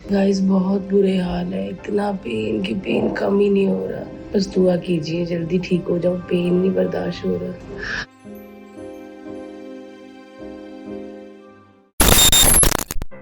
Guys बहुत बुरे हाल है, इतना पेन कि पेन कम ही नहीं हो रहा। बस दुआ कीजिए जल्दी ठीक हो जाऊं, पेन नहीं बर्दाश्त हो रहा।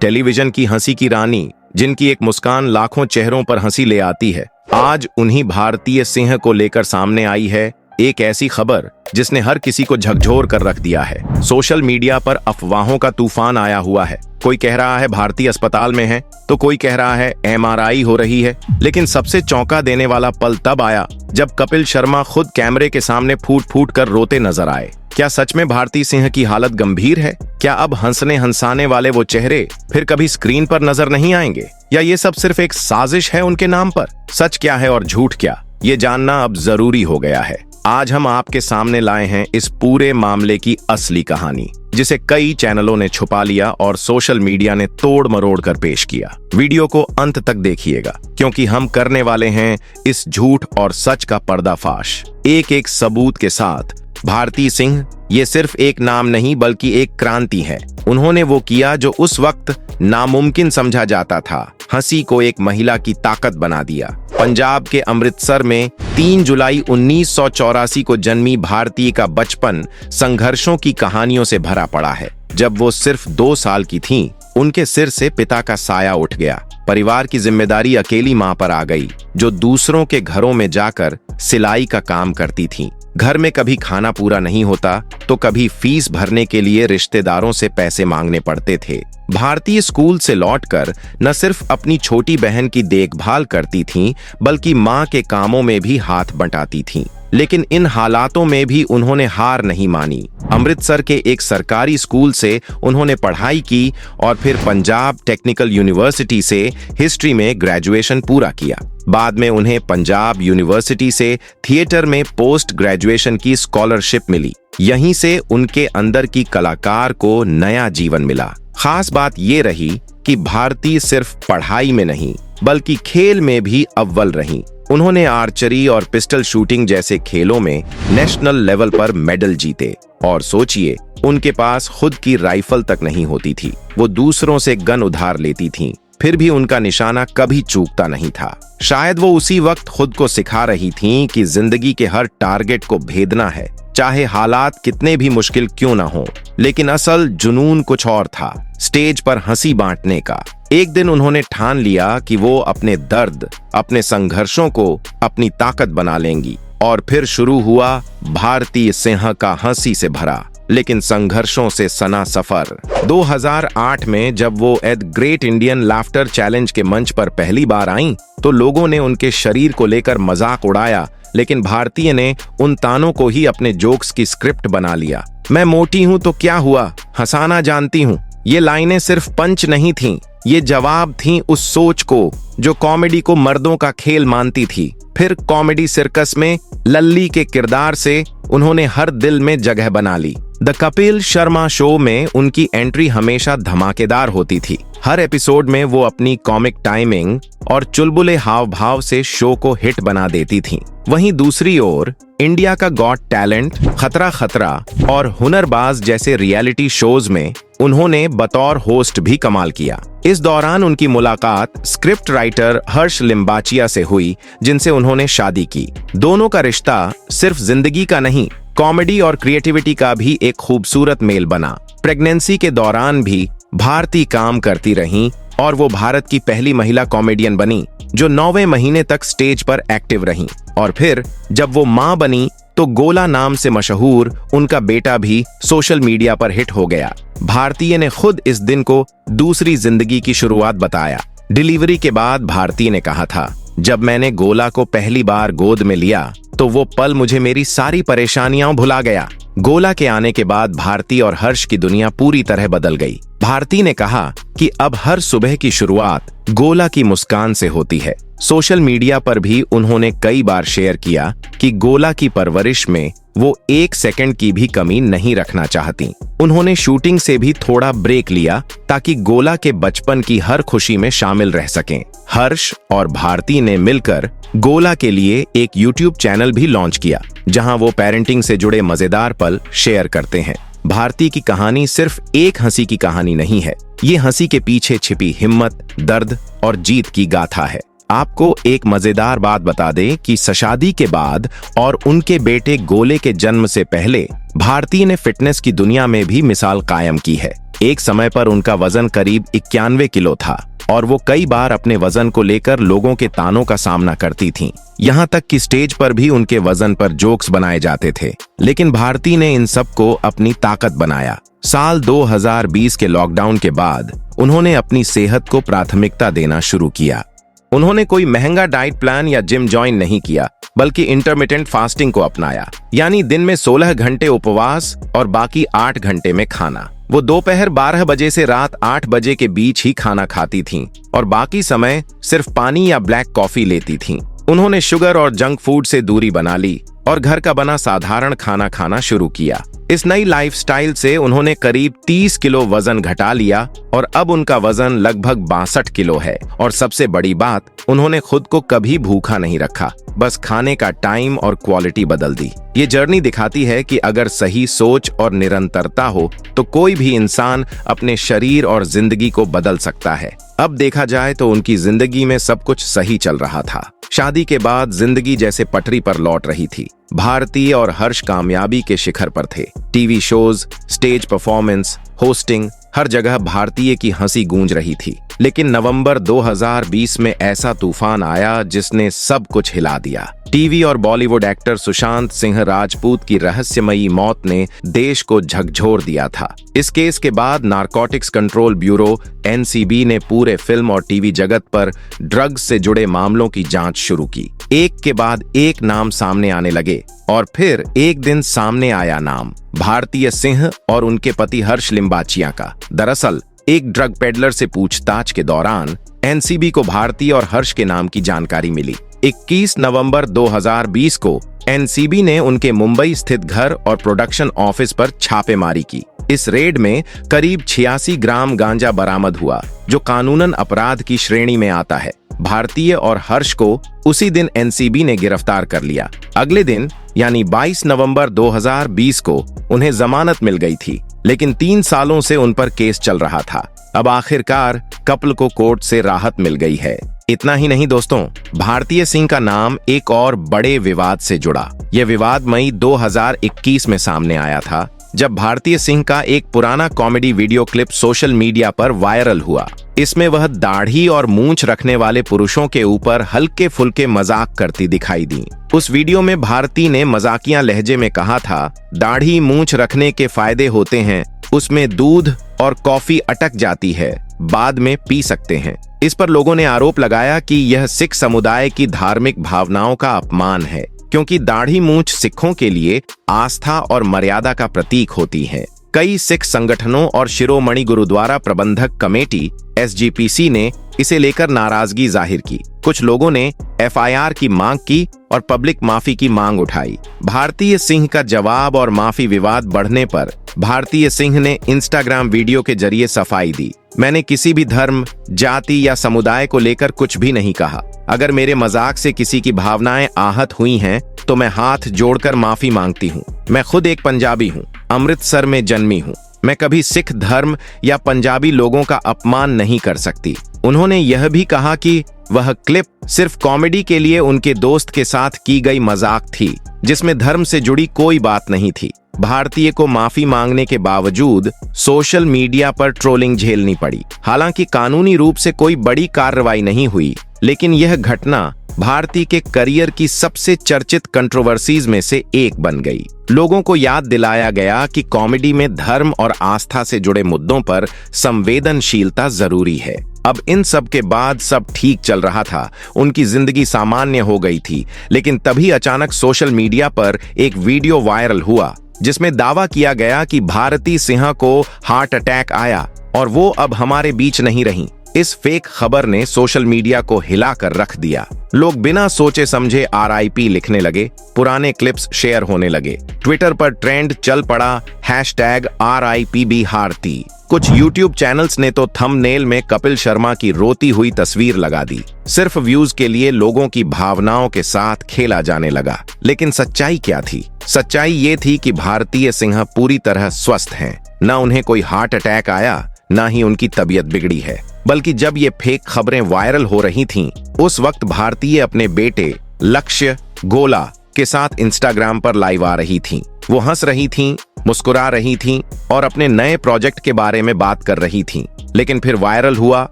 टेलीविजन की हंसी की रानी, जिनकी एक मुस्कान लाखों चेहरों पर हंसी ले आती है, आज उन्हीं भारतीय सिंह को लेकर सामने आई है एक ऐसी खबर जिसने हर किसी को झकझोर कर रख दिया है। सोशल मीडिया पर अफवाहों का तूफान आया हुआ है। कोई कह रहा है भारतीय अस्पताल में है, तो कोई कह रहा है एमआरआई हो रही है। लेकिन सबसे चौंका देने वाला पल तब आया जब कपिल शर्मा खुद कैमरे के सामने फूट फूट कर रोते नजर आए। क्या सच में भारती सिंह की हालत गंभीर है? क्या अब हंसने हंसाने वाले वो चेहरे फिर कभी स्क्रीन पर नजर नहीं आएंगे, या ये सब सिर्फ एक साजिश है उनके नाम पर? सच क्या है और झूठ क्या, ये जानना अब जरूरी हो गया है। आज हम आपके सामने लाए हैं इस पूरे मामले की असली कहानी, जिसे कई चैनलों ने छुपा लिया और सोशल मीडिया ने तोड़ मरोड़ कर पेश किया। वीडियो को अंत तक देखिएगा, क्योंकि हम करने वाले हैं इस झूठ और सच का पर्दाफाश एक एक सबूत के साथ। भारती सिंह ये सिर्फ एक नाम नहीं बल्कि एक क्रांति है। उन्होंने वो किया जो उस वक्त नामुमकिन समझा जाता था। हंसी को एक महिला की ताकत बना दिया। पंजाब के अमृतसर में 3 जुलाई 1984 को जन्मी भारती का बचपन संघर्षों की कहानियों से भरा पड़ा है। जब वो सिर्फ 2 साल की थीं, उनके सिर से पिता का साया उठ गया। परिवार की जिम्मेदारी अकेली मां पर आ गई, जो दूसरों के घरों में जाकर सिलाई का काम करती थीं। घर में कभी खाना पूरा नहीं होता तो कभी फीस भरने के लिए रिश्तेदारों से पैसे मांगने पड़ते थे। भारतीय स्कूल से लौटकर न सिर्फ अपनी छोटी बहन की देखभाल करती थीं, बल्कि मां के कामों में भी हाथ बंटाती थीं। लेकिन इन हालातों में भी उन्होंने हार नहीं मानी। अमृतसर के एक सरकारी स्कूल से उन्होंने पढ़ाई की और फिर पंजाब टेक्निकल यूनिवर्सिटी से हिस्ट्री में ग्रेजुएशन पूरा किया। बाद में उन्हें पंजाब यूनिवर्सिटी से थिएटर में पोस्ट ग्रेजुएशन की स्कॉलरशिप मिली। यहीं से उनके अंदर की कलाकार को नया जीवन मिला। खास बात ये रही कि भारती सिर्फ पढ़ाई में नहीं बल्कि खेल में भी अव्वल रहीं। उन्होंने आर्चरी और पिस्टल शूटिंग जैसे खेलों में नेशनल लेवल पर मेडल जीते। और सोचिए, उनके पास खुद की राइफल तक नहीं होती थी, वो दूसरों से गन उधार लेती थीं। फिर भी उनका निशाना कभी चूकता नहीं था। शायद वो उसी वक्त खुद को सिखा रही थीं कि जिंदगी के हर टारगेट को भेदना है, चाहे हालात कितने भी मुश्किल क्यों ना हो। लेकिन असल जुनून कुछ और था, स्टेज पर हंसी बांटने का। एक दिन उन्होंने ठान लिया कि वो अपने दर्द, अपने संघर्षों को अपनी ताकत बना लेंगी। और फिर शुरू हुआ भारतीय सिंह का हंसी से भरा लेकिन संघर्षों से सना सफर। 2008 में जब वो at great Indian laughter challenge के मंच पर पहली बार आईं, तो लोगों ने उनके शरीर को लेकर मजाक उड़ाया, लेकिन भारतीय ने उन तानों को ही अपने जोक्स की स्क्रिप्ट बना लिया। मैं मोटी हूं तो क्या हुआ, हंसाना जानती हूं। ये लाइनें सिर्फ पंच नहीं थीं, ये जवाब थीं उस सोच को जो कॉमेडी को मर्दों का खेल मानती थी। फिर कॉमेडी सर्कस में लल्ली के किरदार से उन्होंने हर दिल में जगह बना ली। द कपिल शर्मा शो में उनकी एंट्री हमेशा धमाकेदार होती थी। हर एपिसोड में वो अपनी कॉमिक टाइमिंग और चुलबुले हाव भाव से शो को हिट बना देती थीं। वहीं दूसरी ओर इंडिया का गॉट टैलेंट, खतरा खतरा और हुनरबाज जैसे रियलिटी शोज में उन्होंने बतौर होस्ट भी कमाल किया। इस दौरान उनकी मुलाकात स्क्रिप्ट राइटर हर्ष लिम्बाचिया से हुई, जिनसे उन्होंने शादी की। दोनों का रिश्ता सिर्फ जिंदगी का नहीं, कॉमेडी और क्रिएटिविटी का भी एक खूबसूरत मेल बना। प्रेगनेंसी के दौरान भी भारती काम करती रहीं और वो भारत की पहली महिला कॉमेडियन बनी जो 9वें महीने तक स्टेज पर एक्टिव रहीं। और फिर जब वो मां बनी तो गोला नाम से मशहूर उनका बेटा भी सोशल मीडिया पर हिट हो गया। भारतीय ने खुद इस दिन को दूसरी जिंदगी की शुरुआत बताया। डिलीवरी के बाद भारती ने कहा था, जब मैंने गोला को पहली बार गोद में लिया तो वो पल मुझे मेरी सारी परेशानियां भुला गया। गोला के आने के बाद भारती और हर्ष की दुनिया पूरी तरह बदल गई। भारती ने कहा कि अब हर सुबह की शुरुआत गोला की मुस्कान से होती है। सोशल मीडिया पर भी उन्होंने कई बार शेयर किया कि गोला की परवरिश में वो 1 सेकंड की भी कमी नहीं रखना चाहती। उन्होंने शूटिंग से भी थोड़ा ब्रेक लिया ताकि गोला के बचपन की हर खुशी में शामिल रह सकें। हर्ष और भारती ने मिलकर गोला के लिए एक YouTube चैनल भी लॉन्च किया, जहां वो पेरेंटिंग से जुड़े मजेदार पल शेयर करते हैं। भारती की कहानी सिर्फ एक हंसी की कहानी नहीं है, ये हंसी के पीछे छिपी हिम्मत, दर्द और जीत की गाथा है। आपको एक मजेदार बात बता दें कि शादी के बाद और उनके बेटे गोले के जन्म से पहले भारती ने फिटनेस की दुनिया में भी मिसाल कायम की है। एक समय पर उनका वजन करीब 91 किलो था और वो कई बार अपने वजन को लेकर लोगों के तानों का सामना करती थीं। यहाँ तक कि स्टेज पर भी उनके वजन पर जोक्स बनाए जाते थे, लेकिन भारती ने इन सब को अपनी ताकत बनाया। साल 2020 के लॉकडाउन के बाद उन्होंने अपनी सेहत को प्राथमिकता देना शुरू किया। उन्होंने कोई महंगा डाइट प्लान या जिम ज्वाइन नहीं किया, बल्कि इंटरमिटेंट फास्टिंग को अपनाया, यानी दिन में 16 घंटे उपवास और बाकी 8 घंटे में खाना। वो दोपहर 12 बजे से रात 8 बजे के बीच ही खाना खाती थीं और बाकी समय सिर्फ पानी या ब्लैक कॉफी लेती थीं। उन्होंने शुगर और जंक फूड से दूरी बना ली और घर का बना साधारण खाना खाना शुरू किया। इस नई लाइफस्टाइल से उन्होंने करीब 30 किलो वजन घटा लिया और अब उनका वजन लगभग 62 किलो है। और सबसे बड़ी बात, उन्होंने खुद को कभी भूखा नहीं रखा, बस खाने का टाइम और क्वालिटी बदल दी। ये जर्नी दिखाती है कि अगर सही सोच और निरंतरता हो तो कोई भी इंसान अपने शरीर और जिंदगी को बदल सकता है। अब देखा जाए तो उनकी जिंदगी में सब कुछ सही चल रहा था। शादी के बाद जिंदगी जैसे पटरी पर लौट रही थी। भारती और हर्ष कामयाबी के शिखर पर थे। TV shows, stage performance, hosting, हर जगह भारतीय की हंसी गूंज रही थी। लेकिन नवंबर 2020 में ऐसा तूफान आया जिसने सब कुछ हिला दिया। टीवी और बॉलीवुड एक्टर सुशांत सिंह राजपूत की रहस्यमयी मौत ने देश को झकझोर दिया था। इस केस के बाद नारकोटिक्स कंट्रोल ब्यूरो एनसीबी ने पूरे फिल्म और टीवी जगत पर ड्रग्स से जुड़े मामलों की जांच शुरू की। एक के बाद एक नाम सामने आने लगे और फिर एक दिन सामने आया नाम भारतीय सिंह और उनके पति हर्ष लिम्बाचिया का। दरअसल एक ड्रग पेडलर से पूछताछ के दौरान एनसीबी को भारती और हर्ष के नाम की जानकारी मिली। 21 नवंबर 2020 को एनसीबी ने उनके मुंबई स्थित घर और प्रोडक्शन ऑफिस पर छापेमारी की। इस रेड में करीब 86 ग्राम गांजा बरामद हुआ, जो कानूनन अपराध की श्रेणी में आता है। भारतीय और हर्ष को उसी दिन एनसीबी ने गिरफ्तार कर लिया। अगले दिन यानी 22 नवंबर 2020 को उन्हें जमानत मिल गई थी, लेकिन 3 सालों से उन पर केस चल रहा था। अब आखिरकार कपल को कोर्ट से राहत मिल गई है। इतना ही नहीं दोस्तों, भारतीय सिंह का नाम एक और बड़े विवाद से जुड़ा। यह विवाद मई 2021 में सामने आया था, जब भारतीय सिंह का एक पुराना comedy video clip social media पर वायरल हुआ। इसमें वह दाढ़ी और मूंछ रखने वाले पुरुषों के ऊपर हल्के फुल्के मजाक करती दिखाई दी। उस वीडियो में भारती ने मजाकिया लहजे में कहा था, दाढ़ी मूंछ रखने के फायदे होते हैं, उसमें दूध और कॉफी अटक जाती है, बाद में पी सकते हैं। इस पर लोगों ने आरोप लगाया कि यह सिख समुदाय की धार्मिक भावनाओं का अपमान है, क्योंकि दाढ़ी मूंछ सिखों के लिए आस्था और मर्यादा का प्रतीक होती है। कई सिख संगठनों और शिरोमणि गुरुद्वारा प्रबंधक कमेटी SGPC ने इसे लेकर नाराजगी जाहिर की। कुछ लोगों ने FIR की मांग की और पब्लिक माफी की मांग उठाई। भारतीय सिंह का जवाब और माफी विवाद बढ़ने पर भारतीय सिंह ने इंस्टाग्राम वीडियो के जरिए सफाई दी। मैंने किसी भी धर्म, जाति या समुदाय को लेकर कुछ भी नहीं कहा। अगर मेरे मजाक से किसी की भावनाएं आहत हुई हैं, तो मैं हाथ जोड़कर माफी मांगती हूँ। मैं खुद एक पंजाबी हूँ, अमृतसर में जन्मी हूँ। मैं कभी सिख धर्म या पंजाबी लोगों का अपमान नहीं कर सकती। उन्होंने यह भी कहा कि वह क्लिप सिर्फ कॉमेडी के लिए उनके दोस्त के साथ की गई मजाक थी, जिसमें धर्म से जुड़ी कोई बात नहीं थी। भारतीय को माफी मांगने के बावजूद सोशल मीडिया पर ट्रोलिंग झेलनी पड़ी। हालांकि कानूनी रूप से कोई बड़ी कार्रवाई नहीं हुई, लेकिन यह घटना भारती के करियर की सबसे चर्चित कंट्रोवर्सीज में से एक बन गई। लोगों को याद दिलाया गया कि कॉमेडी में धर्म और आस्था से जुड़े मुद्दों पर संवेदनशीलता जरूरी है। अब इन सब के बाद सब ठीक चल रहा था, उनकी जिंदगी सामान्य हो गई थी, लेकिन तभी अचानक सोशल मीडिया पर एक वीडियो वायरल हुआ, जिसमें दावा किया गया कि भारती सिंह को हार्ट अटैक आया और वो अब हमारे बीच नहीं रहीं। इस फेक खबर ने सोशल मीडिया को हिलाकर रख दिया। लोग बिना सोचे समझे RIP लिखने लगे, पुराने क्लिप्स शेयर होने लगे। ट्विटर पर ट्रेंड चल पड़ा, #RIP भारती। कुछ YouTube चैनल्स ने तो थंबनेल में कपिल शर्मा की रोती हुई तस्वीर लगा दी। सिर्फ व्यूज के लिए लोगों की भावनाओं के साथ खेला जाने लगा। लेकिन सच्चाई क्या थी? सच्चाई ये थी कि भारतीय सिंह पूरी तरह स्वस्थ हैं। न उन्हें कोई हार्ट अटैक आया, न ही उनकी तबीयत बिगड़ी है। बल्कि जब ये फेक खबरें वायरल हो रही थीं, उस वक्त भारतीय अपने बेटे लक्ष्य गोला के साथ इंस्टाग्राम पर लाइव आ रही थीं। वो हंस रही थीं, मुस्कुरा रही थीं और अपने नए प्रोजेक्ट के बारे में बात कर रही थीं। लेकिन फिर वायरल हुआ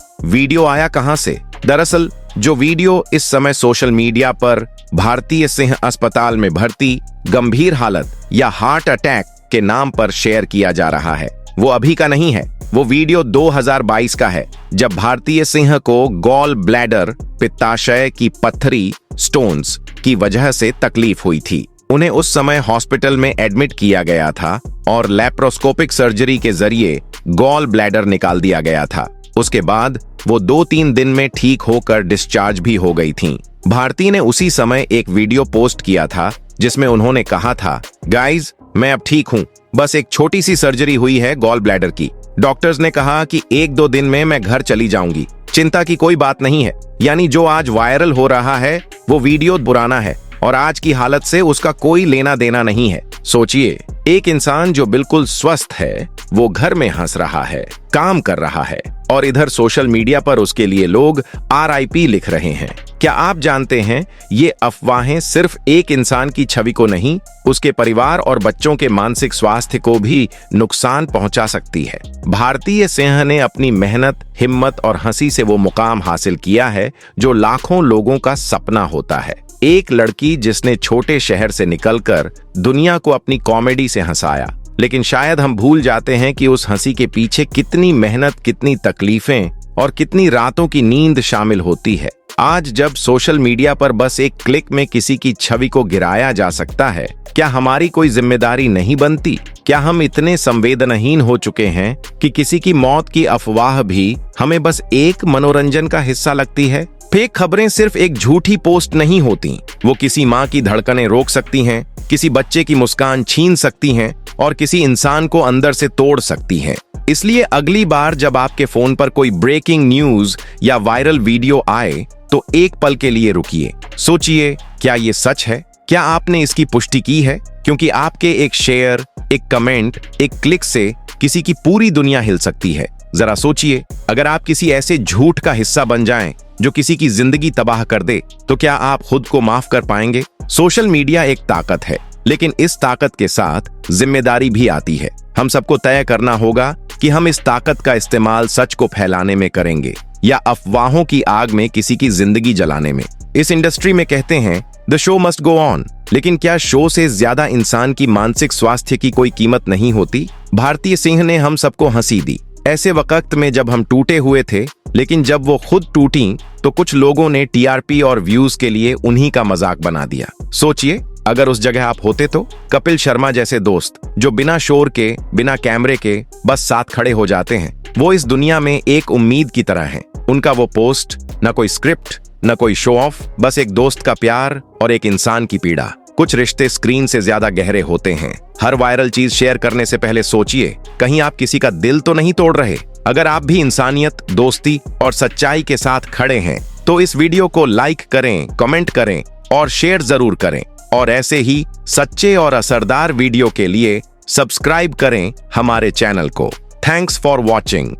वीडियो आया कहां से? दरअसल जो वीडियो इस समय सोशल मीडिया पर भारतीय सिंह अस्पताल में भर्ती, गंभीर हालत या हार्ट अटैक के नाम पर शेयर किया जा रहा है, वो अभी का नहीं है। वो वीडियो 2022 का है, जब भारतीय सिंह को गॉल ब्लैडर, पित्ताशय की पत्थरी, स्टोन्स की वजह से तकलीफ हुई थी। उन्हें उस समय हॉस्पिटल में एडमिट किया गया था और लैप्रोस्कोपिक सर्जरी के जरिए गॉल ब्लैडर निकाल दिया गया था। उसके बाद वो 2-3 दिन में ठीक होकर डिस्चार्ज भी हो गई थीं। भारती ने उसी समय एक वीडियो पोस्ट किया था जिसमें उन्होंने कहा था, गाइज मैं अब ठीक हूँ, बस एक छोटी सी सर्जरी हुई है गॉल ब्लैडर की। डॉक्टर्स ने कहा कि 1-2 दिन में मैं घर चली जाऊंगी, चिंता की कोई बात नहीं है। यानी जो आज वायरल हो रहा है वो वीडियो पुराना है और आज की हालत से उसका कोई लेना देना नहीं है। सोचिए, एक इंसान जो बिल्कुल स्वस्थ है वो घर में हंस रहा है, काम कर रहा है और इधर सोशल मीडिया पर उसके लिए लोग RIP लिख रहे हैं। क्या आप जानते हैं ये अफवाहें सिर्फ एक इंसान की छवि को नहीं, उसके परिवार और बच्चों के मानसिक स्वास्थ्य को भी नुकसान पहुंचा सकती है। भारतीय सिंह ने अपनी मेहनत, हिम्मत और हंसी से वो मुकाम हासिल किया है जो लाखों लोगों का सपना होता है। एक लड़की जिसने छोटे शहर से निकलकर दुनिया को अपनी कॉमेडी से हंसाया। लेकिन शायद हम भूल जाते हैं कि उस हंसी के पीछे कितनी मेहनत, कितनी तकलीफें और कितनी रातों की नींद शामिल होती है। आज जब सोशल मीडिया पर बस एक क्लिक में किसी की छवि को गिराया जा सकता है, क्या हमारी कोई जिम्मेदारी नहीं बनती? क्या हम इतने संवेदनहीन हो चुके हैं कि किसी की मौत की अफवाह भी हमें बस एक मनोरंजन का हिस्सा लगती है? फेक खबरें सिर्फ एक झूठी पोस्ट नहीं होती, वो किसी माँ की धड़कनें रोक सकती हैं, किसी बच्चे की मुस्कान छीन सकती हैं और किसी इंसान को अंदर से तोड़ सकती हैं। इसलिए अगली बार जब आपके फोन पर कोई ब्रेकिंग न्यूज या वायरल वीडियो आए तो एक पल के लिए रुकिए, सोचिए, क्या ये सच है? क्या आपने इसकी पुष्टि की है? क्योंकि आपके एक शेयर, एक कमेंट, एक क्लिक से किसी की पूरी दुनिया हिल सकती है। जरा सोचिए, अगर आप किसी ऐसे झूठ का हिस्सा बन जाएं जो किसी की जिंदगी तबाह कर दे, तो क्या आप खुद को माफ कर पाएंगे? सोशल मीडिया एक ताकत है, लेकिन इस ताकत के साथ जिम्मेदारी भी आती है। हम सबको तय करना होगा कि हम इस ताकत का इस्तेमाल सच को फैलाने में करेंगे या अफवाहों की आग में किसी की जिंदगी जलाने में। इस इंडस्ट्री में कहते हैं the show must go on, लेकिन क्या शो से ज्यादा इंसान की मानसिक स्वास्थ्य की कोई कीमत नहीं होती? भारतीय सिंह ने हम सबको हंसी दी ऐसे वक्त में जब हम टूटे हुए थे, लेकिन जब वो खुद टूटी तो कुछ लोगों ने TRP और व्यूज के लिए उन्हीं का मजाक बना दिया। सोचिए, अगर उस जगह आप होते तो? कपिल शर्मा जैसे दोस्त जो बिना शोर के, बिना कैमरे के बस साथ खड़े हो जाते हैं, वो इस दुनिया में एक उम्मीद की तरह हैं। उनका वो पोस्ट, न कोई स्क्रिप्ट, न कोई शो ऑफ, बस एक दोस्त का प्यार और एक इंसान की पीड़ा। कुछ रिश्ते स्क्रीन से ज्यादा गहरे होते हैं। हर वायरल चीज शेयर करने से पहले सोचिए, कहीं आप किसी का दिल तो नहीं तोड़ रहे? अगर आप भी इंसानियत, दोस्ती और सच्चाई के साथ खड़े हैं तो इस वीडियो को लाइक करें, कमेंट करें और शेयर जरूर करें। और ऐसे ही सच्चे और असरदार वीडियो के लिए सब्सक्राइब करें हमारे चैनल को। Thanks for watching.